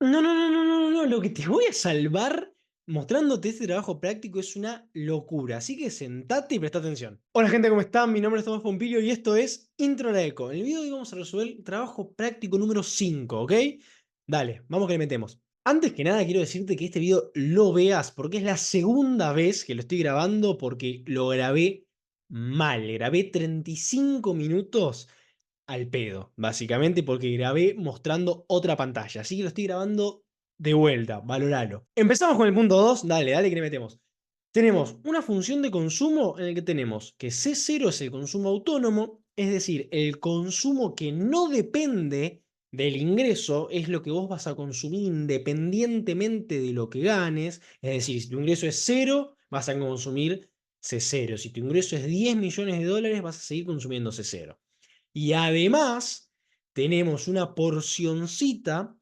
No. Lo que te voy a salvar mostrándote este trabajo práctico es una locura. Así que sentate y presta atención. Hola gente, ¿cómo están? Mi nombre es Tomás Pompilio y esto es Intro a la Eco. En el video de hoy vamos a resolver el trabajo práctico número 5, ¿ok? Dale, vamos que le metemos. Antes que nada quiero decirte que este video lo veas porque es la segunda vez que lo estoy grabando porque lo grabé mal. Grabé 35 minutos al pedo, básicamente porque grabé mostrando otra pantalla. Así que lo estoy grabando de vuelta, valoralo. Empezamos con el punto 2, dale que le metemos. Tenemos una función de consumo en el que tenemos que C0 es el consumo autónomo, es decir, el consumo que no depende del ingreso, es lo que vos vas a consumir independientemente de lo que ganes. Es decir, si tu ingreso es cero, vas a consumir C0. Si tu ingreso es 10 millones de dólares, vas a seguir consumiendo C0. Y además tenemos una porcioncita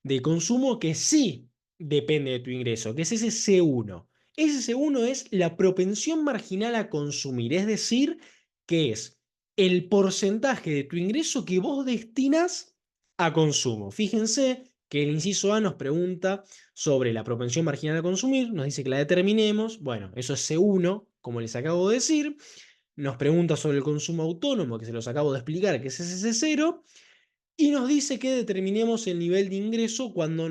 de consumo que sí depende de tu ingreso, que es ese C1. Ese C1 es la propensión marginal a consumir, es decir, que es el porcentaje de tu ingreso que vos destinas a consumo. Fíjense que el inciso A nos pregunta sobre la propensión marginal a consumir, nos dice que la determinemos. Bueno, eso es C1, como les acabo de decir. Nos pregunta sobre el consumo autónomo, que se los acabo de explicar, que es ese cero, y nos dice que determinemos el nivel de ingreso cuando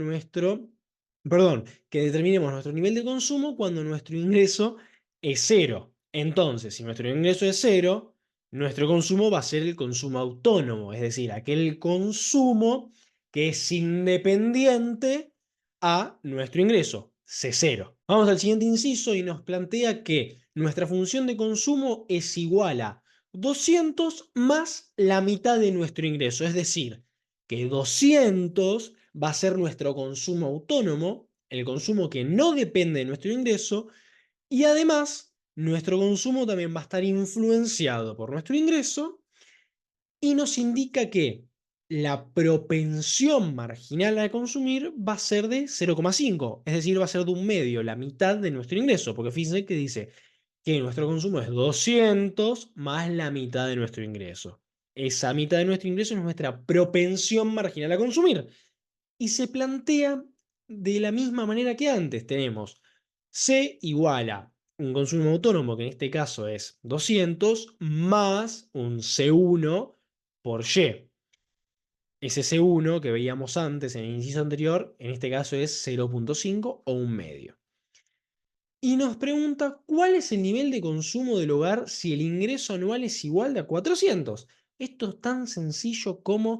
que determinemos nuestro nivel de consumo cuando nuestro ingreso es cero. Entonces, si nuestro ingreso es cero, nuestro consumo va a ser el consumo autónomo, es decir, aquel consumo que es independiente a nuestro ingreso, C0. Vamos al siguiente inciso y nos plantea que nuestra función de consumo es igual a 200 más la mitad de nuestro ingreso, es decir, que 200 va a ser nuestro consumo autónomo, el consumo que no depende de nuestro ingreso, y además nuestro consumo también va a estar influenciado por nuestro ingreso y nos indica que la propensión marginal a consumir va a ser de 0,5, es decir, va a ser de un medio, la mitad de nuestro ingreso, porque fíjense que dice que nuestro consumo es 200 más la mitad de nuestro ingreso. Esa mitad de nuestro ingreso es nuestra propensión marginal a consumir. Y se plantea de la misma manera que antes. Tenemos C igual a un consumo autónomo, que en este caso es 200, más un C1 por Y. Ese C1 que veíamos antes en el inciso anterior, en este caso es 0,5 o un medio. Y nos pregunta cuál es el nivel de consumo del hogar si el ingreso anual es igual de a 400. Esto es tan sencillo como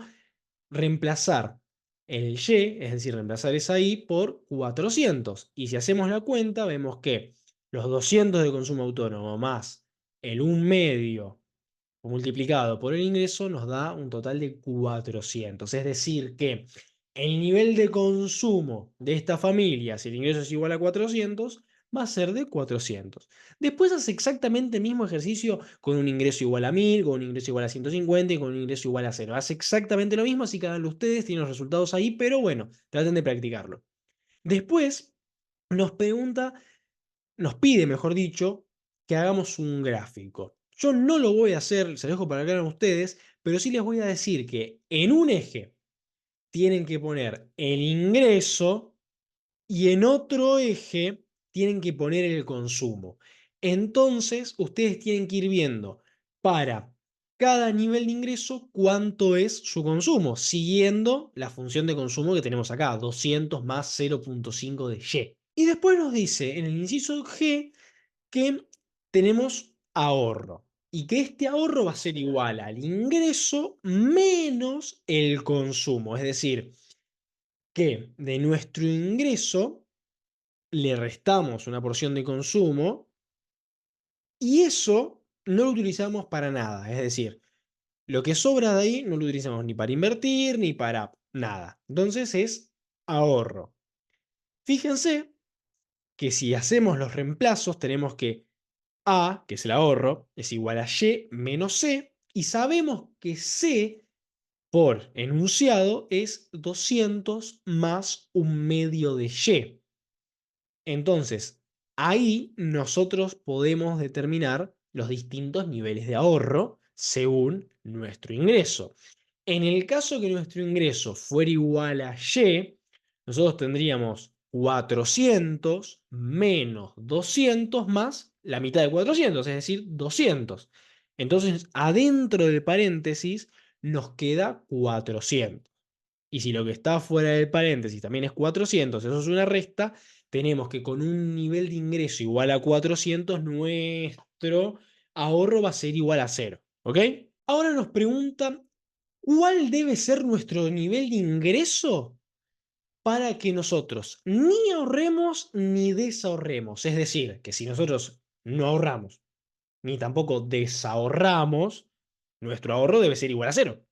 reemplazar el Y, es decir, reemplazar esa I por 400. Y si hacemos la cuenta, vemos que los 200 de consumo autónomo más el 1 medio multiplicado por el ingreso nos da un total de 400. Es decir, que el nivel de consumo de esta familia, si el ingreso es igual a 400, va a ser de 400. Después hace exactamente el mismo ejercicio con un ingreso igual a 1000, con un ingreso igual a 150 y con un ingreso igual a 0. Hace exactamente lo mismo, así que háganlo ustedes, tienen los resultados ahí, pero bueno, traten de practicarlo. Después nos pregunta, nos pide, mejor dicho, que hagamos un gráfico. Yo no lo voy a hacer, se lo dejo para que hagan ustedes, pero sí les voy a decir que en un eje tienen que poner el ingreso y en otro eje tienen que poner el consumo. Entonces, ustedes tienen que ir viendo para cada nivel de ingreso cuánto es su consumo, siguiendo la función de consumo que tenemos acá, 200 más 0,5 de Y. Y después nos dice en el inciso G que tenemos ahorro y que este ahorro va a ser igual al ingreso menos el consumo. Es decir, que de nuestro ingreso le restamos una porción de consumo y eso no lo utilizamos para nada. Es decir, lo que sobra de ahí no lo utilizamos ni para invertir ni para nada. Entonces es ahorro. Fíjense que si hacemos los reemplazos tenemos que A, que es el ahorro, es igual a Y menos C, y sabemos que C por enunciado es 200 más un medio de Y. Entonces, ahí nosotros podemos determinar los distintos niveles de ahorro según nuestro ingreso. En el caso que nuestro ingreso fuera igual a Y, nosotros tendríamos 400 menos 200 más la mitad de 400, es decir, 200. Entonces, adentro del paréntesis nos queda 400. Y si lo que está fuera del paréntesis también es 400, eso es una resta, tenemos que con un nivel de ingreso igual a 400, nuestro ahorro va a ser igual a cero. ¿Ok? Ahora nos pregunta, ¿cuál debe ser nuestro nivel de ingreso para que nosotros ni ahorremos ni desahorremos? Es decir, que si nosotros no ahorramos ni tampoco desahorramos, nuestro ahorro debe ser igual a cero.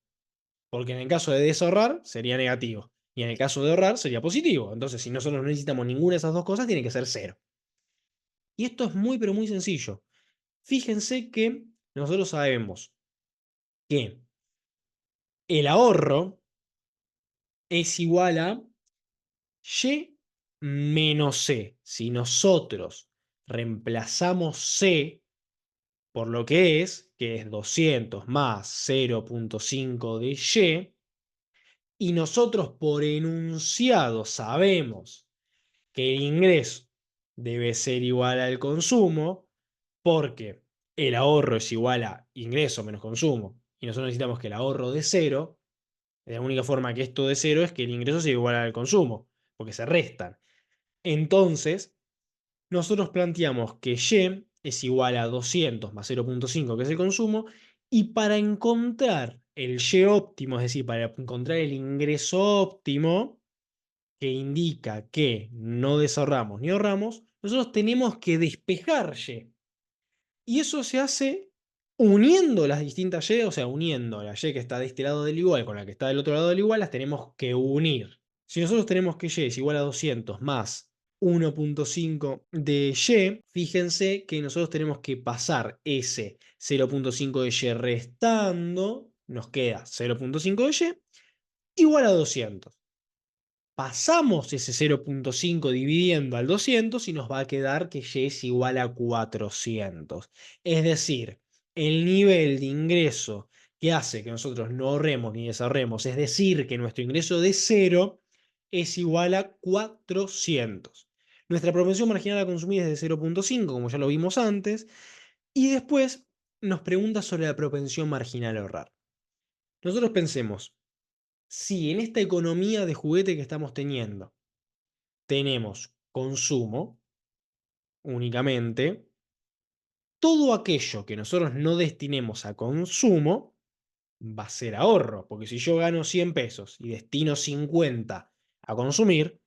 Porque en el caso de desahorrar sería negativo. Y en el caso de ahorrar sería positivo. Entonces, si nosotros no necesitamos ninguna de esas dos cosas, tiene que ser cero. Y esto es muy, pero muy sencillo. Fíjense que nosotros sabemos que el ahorro es igual a Y menos C. Si nosotros reemplazamos C por lo que es 200 más 0,5 de y nosotros por enunciado sabemos que el ingreso debe ser igual al consumo, porque el ahorro es igual a ingreso menos consumo, y nosotros necesitamos que el ahorro de cero, la única forma que esto de cero es que el ingreso sea igual al consumo, porque se restan. Entonces, nosotros planteamos que Y es igual a 200 más 0,5, que es el consumo, y para encontrar el Y óptimo, es decir, para encontrar el ingreso óptimo, que indica que no desahorramos ni ahorramos, nosotros tenemos que despejar Y. Y eso se hace uniendo las distintas Y, o sea, uniendo la Y que está de este lado del igual con la que está del otro lado del igual, las tenemos que unir. Si nosotros tenemos que Y es igual a 200 más 1,5 de Y, fíjense que nosotros tenemos que pasar ese 0,5 de Y restando, nos queda 0,5 de Y igual a 200. Pasamos ese 0,5 dividiendo al 200 y nos va a quedar que Y es igual a 400. Es decir, el nivel de ingreso que hace que nosotros no ahorremos ni desahorremos, es decir, que nuestro ingreso de cero es igual a 400. Nuestra propensión marginal a consumir es de 0,5, como ya lo vimos antes, y después nos pregunta sobre la propensión marginal a ahorrar. Nosotros pensemos, si en esta economía de juguete que estamos teniendo, tenemos consumo únicamente, todo aquello que nosotros no destinemos a consumo va a ser ahorro, porque si yo gano 100 pesos y destino 50 a consumir,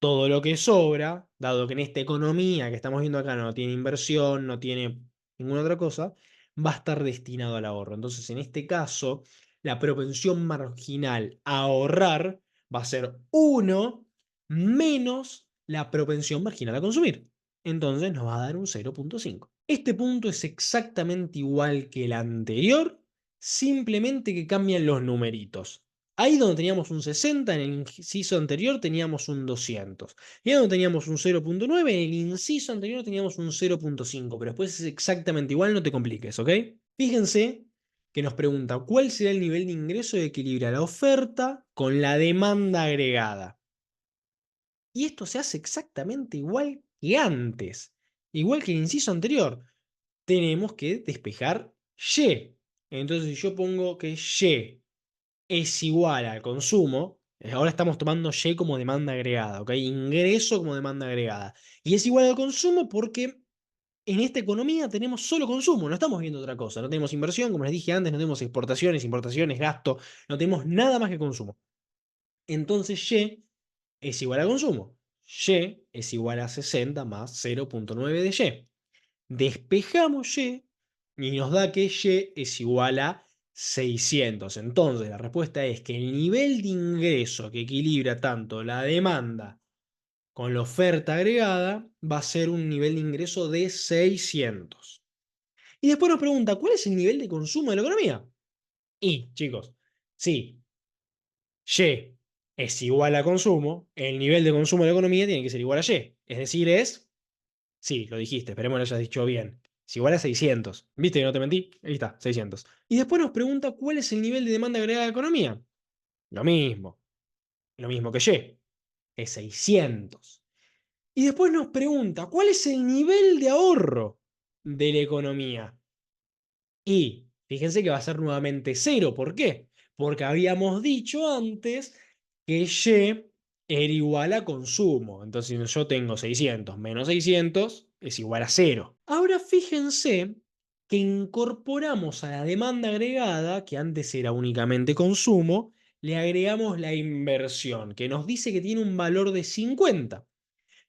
todo lo que sobra, dado que en esta economía que estamos viendo acá no tiene inversión, no tiene ninguna otra cosa, va a estar destinado al ahorro. Entonces, en este caso, la propensión marginal a ahorrar va a ser 1 menos la propensión marginal a consumir. Entonces nos va a dar un 0,5. Este punto es exactamente igual que el anterior, simplemente que cambian los numeritos. Ahí donde teníamos un 60, en el inciso anterior teníamos un 200. Y ahí donde teníamos un 0,9, en el inciso anterior teníamos un 0,5. Pero después es exactamente igual, no te compliques, ¿ok? Fíjense que nos pregunta cuál será el nivel de ingreso que equilibra la oferta con la demanda agregada. Y esto se hace exactamente igual que antes. Igual que el inciso anterior. Tenemos que despejar Y. Entonces, si yo pongo que Y es igual al consumo, ahora estamos tomando Y como demanda agregada, ¿ok? Ingreso como demanda agregada. Y es igual al consumo porque en esta economía tenemos solo consumo, no estamos viendo otra cosa. No tenemos inversión, como les dije antes, no tenemos exportaciones, importaciones, gasto, no tenemos nada más que consumo. Entonces Y es igual al consumo. Y es igual a 60 más 0,9 de Y. Despejamos Y nos da que Y es igual a 600. Entonces, la respuesta es que el nivel de ingreso que equilibra tanto la demanda con la oferta agregada va a ser un nivel de ingreso de 600. Y después nos pregunta, ¿cuál es el nivel de consumo de la economía? Y, chicos, si Y es igual a consumo, el nivel de consumo de la economía tiene que ser igual a Y. Es decir, sí, lo dijiste, esperemos que lo hayas dicho bien. Es igual a 600. ¿Viste que no te mentí? Ahí está, 600. Y después nos pregunta cuál es el nivel de demanda agregada de la economía. Lo mismo. Lo mismo que Y. es 600. Y después nos pregunta, ¿cuál es el nivel de ahorro de la economía? Y fíjense que va a ser nuevamente cero. ¿Por qué? Porque habíamos dicho antes que Y era igual a consumo. Entonces, si yo tengo 600 menos 600 es igual a cero. Ahora fíjense que incorporamos a la demanda agregada, que antes era únicamente consumo, le agregamos la inversión, que nos dice que tiene un valor de 50.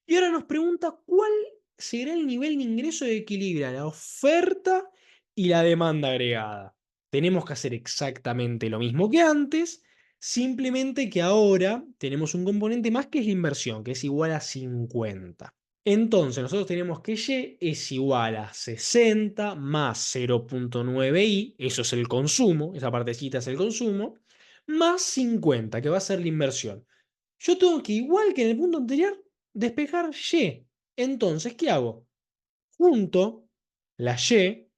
Y ahora nos pregunta cuál será el nivel de ingreso que equilibra la oferta y la demanda agregada. Tenemos que hacer exactamente lo mismo que antes, simplemente que ahora tenemos un componente más que es la inversión, que es igual a 50. Entonces nosotros tenemos que Y es igual a 60 más 0,9i, eso es el consumo, esa partecita es el consumo, más 50, que va a ser la inversión. Yo tengo que, igual que en el punto anterior, despejar Y. Entonces, ¿qué hago? Junto la Y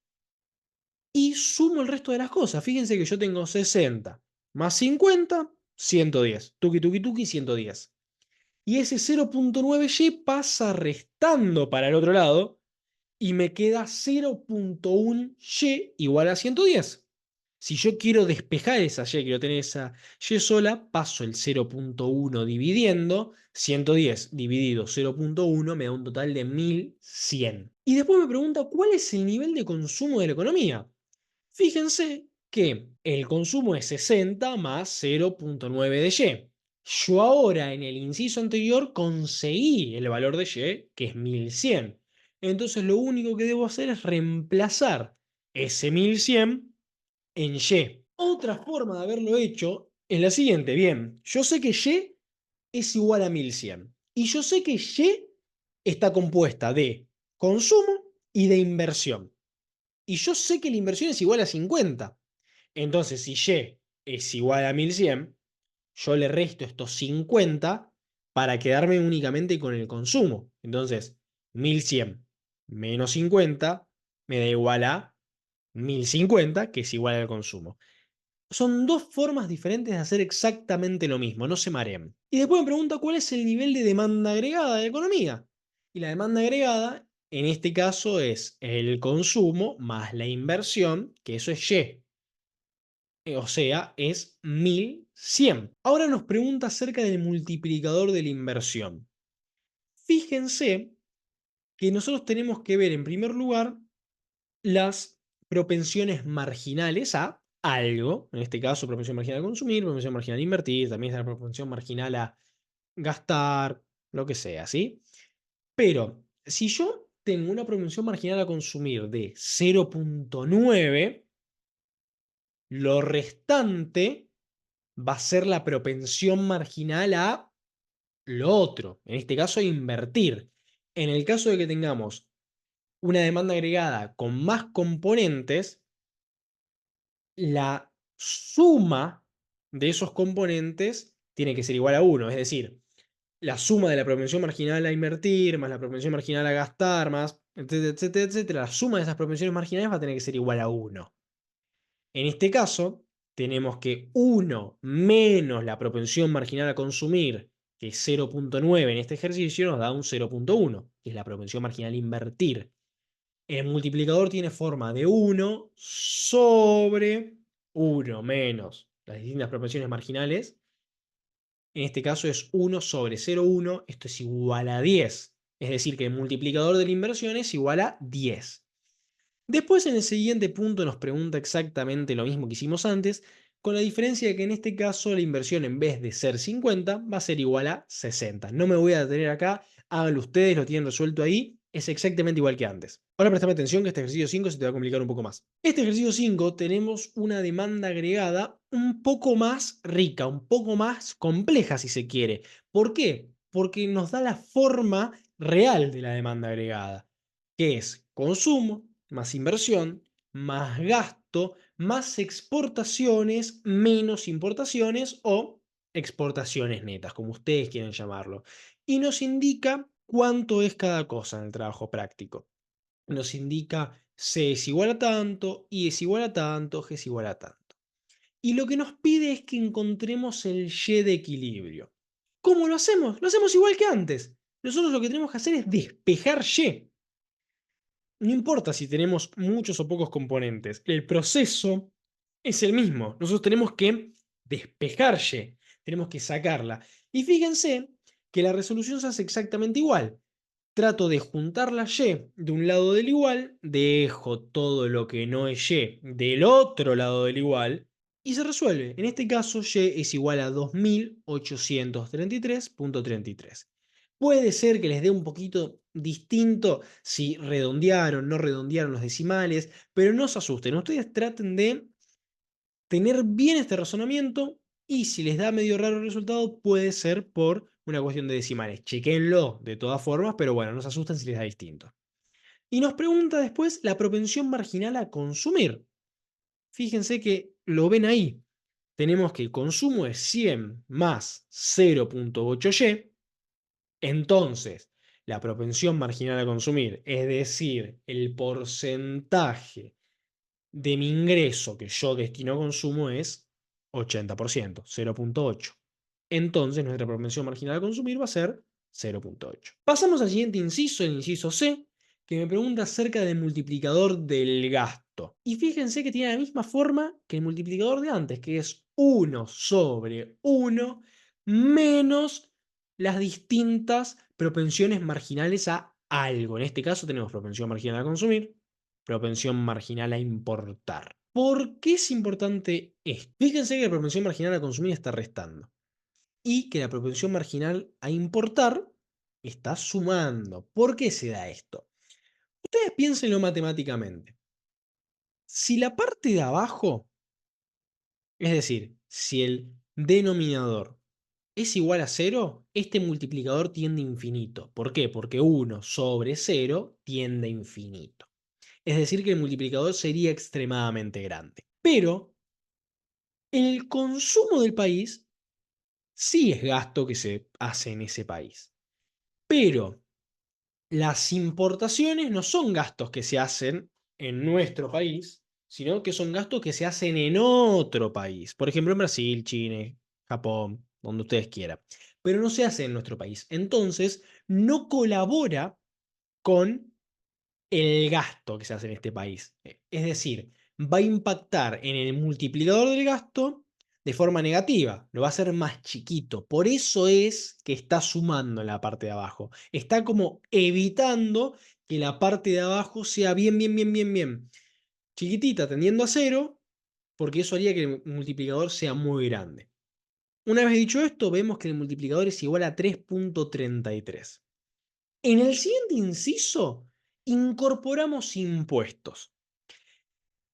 y sumo el resto de las cosas. Fíjense que yo tengo 60 más 50, 110. Tuki, tuki, tuki, 110. Y ese 0,9y pasa restando para el otro lado y me queda 0,1y igual a 110. Si yo quiero despejar esa Y, quiero tener esa Y sola, paso el 0,1 dividiendo, 110 dividido 0,1 me da un total de 1100. Y después me pregunta, ¿cuál es el nivel de consumo de la economía? Fíjense que el consumo es 60 más 0,9 de Y. Yo ahora en el inciso anterior conseguí el valor de Y, que es 1100. Entonces lo único que debo hacer es reemplazar ese 1100 en Y. Otra forma de haberlo hecho es la siguiente. Bien, yo sé que Y es igual a 1100. Y yo sé que Y está compuesta de consumo y de inversión. Y yo sé que la inversión es igual a 50. Entonces, si Y es igual a 1100, yo le resto estos 50 para quedarme únicamente con el consumo. Entonces, 1100 menos 50 me da igual a 1050, que es igual al consumo. Son dos formas diferentes de hacer exactamente lo mismo, no se mareen. Y después me pregunta cuál es el nivel de demanda agregada de la economía. Y la demanda agregada, en este caso, es el consumo más la inversión, que eso es Y. O sea, es 1100. Ahora nos pregunta acerca del multiplicador de la inversión. Fíjense que nosotros tenemos que ver, en primer lugar, las propensiones marginales a algo, en este caso propensión marginal a consumir, propensión marginal a invertir, también es la propensión marginal a gastar, lo que sea, ¿sí? Pero si yo tengo una propensión marginal a consumir de 0,9, lo restante va a ser la propensión marginal a lo otro, en este caso a invertir. En el caso de que tengamos una demanda agregada con más componentes, la suma de esos componentes tiene que ser igual a 1. Es decir, la suma de la propensión marginal a invertir, más la propensión marginal a gastar, más, etcétera, etcétera, etcétera, la suma de esas propensiones marginales va a tener que ser igual a 1. En este caso, tenemos que 1 menos la propensión marginal a consumir, que es 0,9 en este ejercicio, nos da un 0,1, que es la propensión marginal a invertir. El multiplicador tiene forma de 1 sobre 1 menos las distintas propensiones marginales. En este caso es 1 sobre 0,1. Esto es igual a 10. Es decir, que el multiplicador de la inversión es igual a 10. Después, en el siguiente punto, nos pregunta exactamente lo mismo que hicimos antes, con la diferencia de que en este caso la inversión, en vez de ser 50, va a ser igual a 60. No me voy a detener acá, háganlo ustedes, lo tienen resuelto ahí, es exactamente igual que antes. Ahora prestame atención que este ejercicio 5 se te va a complicar un poco más. Este ejercicio 5 tenemos una demanda agregada un poco más rica, un poco más compleja si se quiere. ¿Por qué? Porque nos da la forma real de la demanda agregada, que es consumo más inversión, más gasto, más exportaciones, menos importaciones o exportaciones netas, como ustedes quieren llamarlo. Y nos indica cuánto es cada cosa en el trabajo práctico. Nos indica C es igual a tanto, I es igual a tanto, G es igual a tanto. Y lo que nos pide es que encontremos el Y de equilibrio. ¿Cómo lo hacemos? Lo hacemos igual que antes. Nosotros lo que tenemos que hacer es despejar Y. No importa si tenemos muchos o pocos componentes, el proceso es el mismo. Nosotros tenemos que despejar Y, tenemos que sacarla. Y fíjense que la resolución se hace exactamente igual. Trato de juntar la Y de un lado del igual, dejo todo lo que no es Y del otro lado del igual y se resuelve. En este caso, Y es igual a 2833.33. Puede ser que les dé un poquito distinto si redondearon, no redondearon los decimales, pero no se asusten. Ustedes traten de tener bien este razonamiento y si les da medio raro el resultado, puede ser por una cuestión de decimales. Chequenlo de todas formas, pero bueno, no se asusten si les da distinto. Y nos pregunta después la propensión marginal a consumir. Fíjense que lo ven ahí. Tenemos que el consumo es 100 más 0.8y. Entonces, la propensión marginal a consumir, es decir, el porcentaje de mi ingreso que yo destino a consumo es 80%, 0.8. Entonces nuestra propensión marginal a consumir va a ser 0.8. Pasamos al siguiente inciso, el inciso C, que me pregunta acerca del multiplicador del gasto. Y fíjense que tiene la misma forma que el multiplicador de antes, que es 1 sobre 1 menos las distintas propensiones marginales a algo. En este caso tenemos propensión marginal a consumir, propensión marginal a importar. ¿Por qué es importante esto? Fíjense que la propensión marginal a consumir está restando y que la propensión marginal a importar está sumando. ¿Por qué se da esto? Ustedes piénsenlo matemáticamente. Si la parte de abajo, es decir, si el denominador es igual a cero, este multiplicador tiende a infinito. ¿Por qué? Porque 1 sobre 0 tiende a infinito. Es decir, que el multiplicador sería extremadamente grande. Pero el consumo del país sí es gasto que se hace en ese país. Pero las importaciones no son gastos que se hacen en nuestro país, sino que son gastos que se hacen en otro país. Por ejemplo, en Brasil, Chile, Japón, donde ustedes quieran. Pero no se hace en nuestro país. Entonces, no colabora con el gasto que se hace en este país. Es decir, va a impactar en el multiplicador del gasto de forma negativa, lo va a hacer más chiquito. Por eso es que está sumando en la parte de abajo. Está como evitando que la parte de abajo sea bien, bien, bien, bien, bien chiquitita, tendiendo a cero, porque eso haría que el multiplicador sea muy grande. Una vez dicho esto, vemos que el multiplicador es igual a 3.33. En el siguiente inciso, incorporamos impuestos.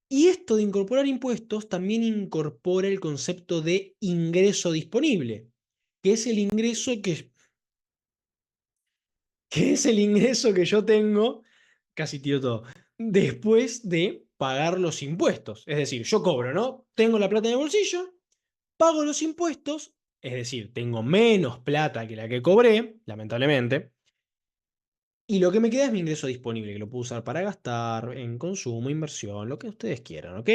Y esto de incorporar impuestos también incorpora el concepto de ingreso disponible, que es el ingreso que es el ingreso que yo tengo, casi tiro todo, después de pagar los impuestos. Es decir, yo cobro, ¿no? Tengo la plata en el bolsillo, pago los impuestos, es decir, tengo menos plata que la que cobré, lamentablemente, y lo que me queda es mi ingreso disponible, que lo puedo usar para gastar en consumo, inversión, lo que ustedes quieran, ¿ok?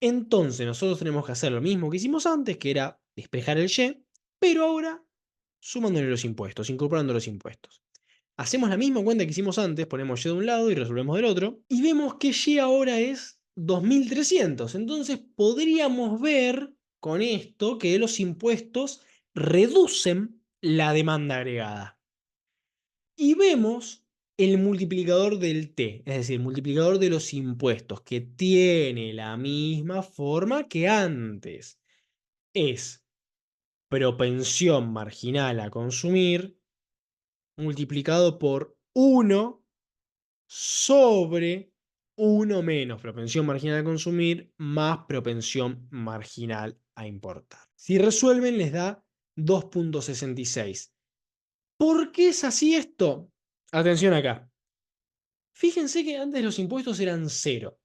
Entonces nosotros tenemos que hacer lo mismo que hicimos antes, que era despejar el Y, pero ahora sumándole los impuestos, incorporando los impuestos. Hacemos la misma cuenta que hicimos antes, ponemos Y de un lado y resolvemos del otro, y vemos que Y ahora es 2300. Entonces podríamos ver con esto que los impuestos reducen la demanda agregada. Y vemos el multiplicador del T, es decir, el multiplicador de los impuestos, que tiene la misma forma que antes. Es propensión marginal a consumir multiplicado por 1 sobre 1 menos propensión marginal a consumir más propensión marginal a importar. Si resuelven les da 2.66. ¿Por qué es así esto? Atención acá. Fíjense que antes los impuestos eran cero.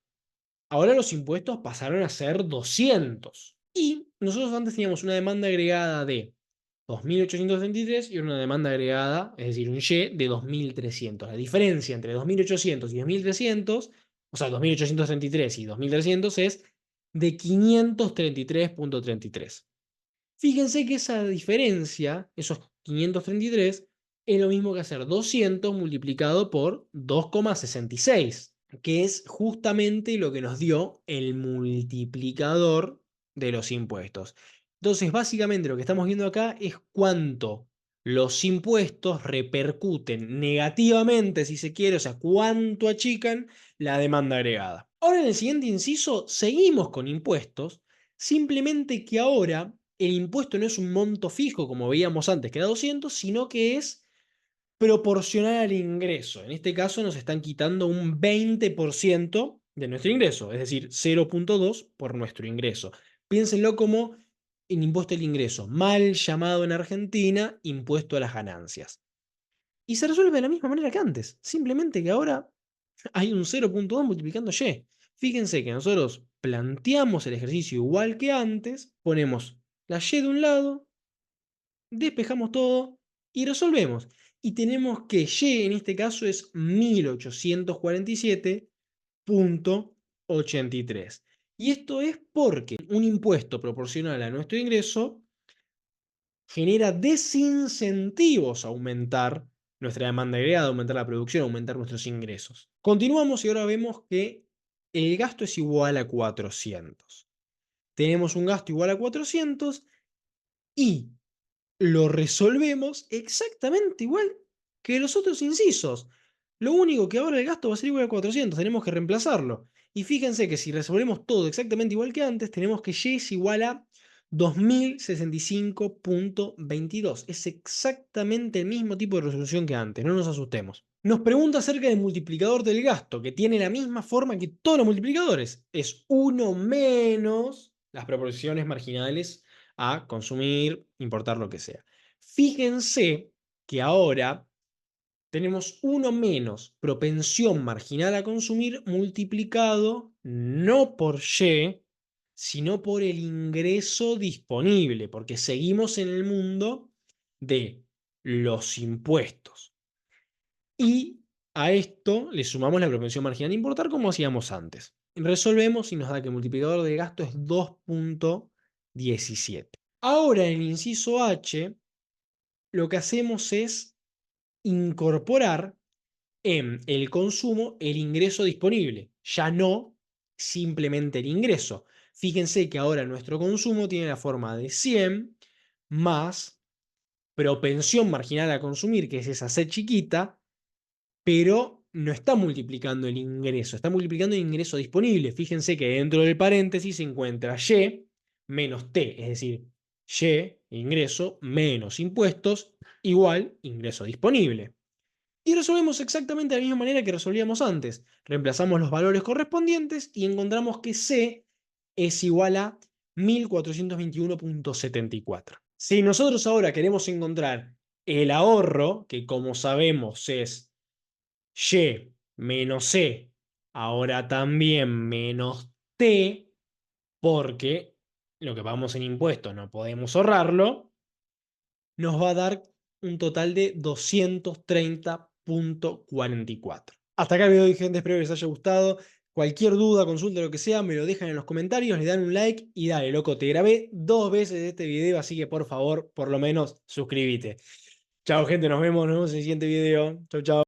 Ahora los impuestos pasaron a ser 200. Y nosotros antes teníamos una demanda agregada de 2.833 y una demanda agregada, es decir, un Y de 2.300. La diferencia entre 2.800 y 2.300, o sea, 2.833 y 2.300 es de 533.33. Fíjense que esa diferencia, esos 533, es lo mismo que hacer 200 multiplicado por 2,66, que es justamente lo que nos dio el multiplicador de los impuestos. Entonces, básicamente lo que estamos viendo acá es cuánto los impuestos repercuten negativamente, si se quiere, o sea, cuánto achican la demanda agregada. Ahora en el siguiente inciso seguimos con impuestos, simplemente que ahora el impuesto no es un monto fijo como veíamos antes, que era 200, sino que es proporcional al ingreso. En este caso nos están quitando un 20% de nuestro ingreso, es decir, 0,2 por nuestro ingreso. Piénsenlo como el impuesto al ingreso, mal llamado en Argentina impuesto a las ganancias. Y se resuelve de la misma manera que antes, simplemente que ahora hay un 0,2 multiplicando y. Fíjense que nosotros planteamos el ejercicio igual que antes, ponemos la y de un lado, despejamos todo y resolvemos. Y tenemos que y en este caso es 1847,83. Y esto es porque un impuesto proporcional a nuestro ingreso genera desincentivos a aumentar nuestra demanda agregada, aumentar la producción, aumentar nuestros ingresos. Continuamos y ahora vemos que el gasto es igual a 400. Tenemos un gasto igual a 400 y lo resolvemos exactamente igual que los otros incisos. Lo único que ahora el gasto va a ser igual a 400, tenemos que reemplazarlo. Y fíjense que si resolvemos todo exactamente igual que antes, tenemos que y es igual a 2065,22. Es exactamente el mismo tipo de resolución que antes, no nos asustemos. Nos pregunta acerca del multiplicador del gasto, que tiene la misma forma que todos los multiplicadores. Es 1 menos las proporciones marginales a consumir, importar, lo que sea. Fíjense que ahora tenemos 1 menos propensión marginal a consumir multiplicado no por y, sino por el ingreso disponible, porque seguimos en el mundo de los impuestos. Y a esto le sumamos la propensión marginal a importar como hacíamos antes. Resolvemos y nos da que el multiplicador de gasto es 2,17. Ahora en el inciso H, lo que hacemos es incorporar en el consumo el ingreso disponible, ya no simplemente el ingreso. Fíjense que ahora nuestro consumo tiene la forma de 100 más propensión marginal a consumir, que es esa C chiquita, pero no está multiplicando el ingreso, está multiplicando el ingreso disponible. Fíjense que dentro del paréntesis se encuentra Y menos T, es decir, Y, ingreso, menos impuestos, igual ingreso disponible. Y resolvemos exactamente de la misma manera que resolvíamos antes. Reemplazamos los valores correspondientes y encontramos que C es igual a 1421,74. Si nosotros ahora queremos encontrar el ahorro, que como sabemos es y menos C, ahora también menos T, porque lo que pagamos en impuestos no podemos ahorrarlo, nos va a dar un total de 230,44. Hasta acá el video, gente. Espero que les haya gustado. Cualquier duda, consulta, lo que sea, me lo dejan en los comentarios, le dan un like y dale, loco, te grabé 2 veces este video, así que por favor, por lo menos, suscríbete. Chao, gente, nos vemos en el siguiente video. Chau, chau.